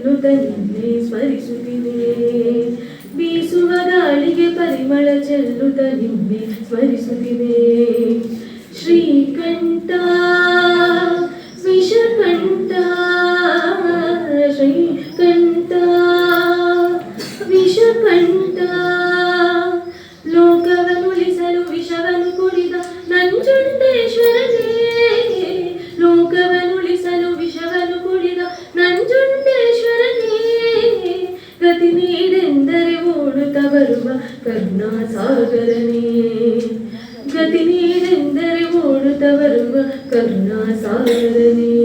ಚೆಲ್ಲುತ್ತ ನಿನ್ನೆ ಸ್ಮರಿಸುತ್ತಿದೆ. ಬೀಸುವ ಗಾಳಿಗೆ ಪರಿಮಳ ಚೆಲ್ಲುತ್ತ ನಿನ್ನೆ ಸ್ಮರಿಸುತ್ತಿದೆ. ಶ್ರೀಕಂಠ ವಿಷಕಂಠ, ಶ್ರೀಕಂಠ ವಿಷಕಂಠ, ಲೋಕವನುಳಿಸಲು ವಿಷವನ್ನು ಕುಡಿದ ನಂಜುಂಡೇಶ್ವರನೇ, ಲೋಕವನುಳಿಸಲು ವಿಷವನ್ನು ಕುಡಿದ ನಂಜುಂಡೇಶ್ವರನೇ, ಗತಿ ನೀಡೆಂದರೆ ಓಡುತ್ತ ಬರುವ ಕರುಣಾಸಾಗರನೇ, ಗತಿ ನೀಡೆಂದರೆ ಓಡುತ್ತ ಬರುವ ಕರುಣಾಸಾಗರನೇ.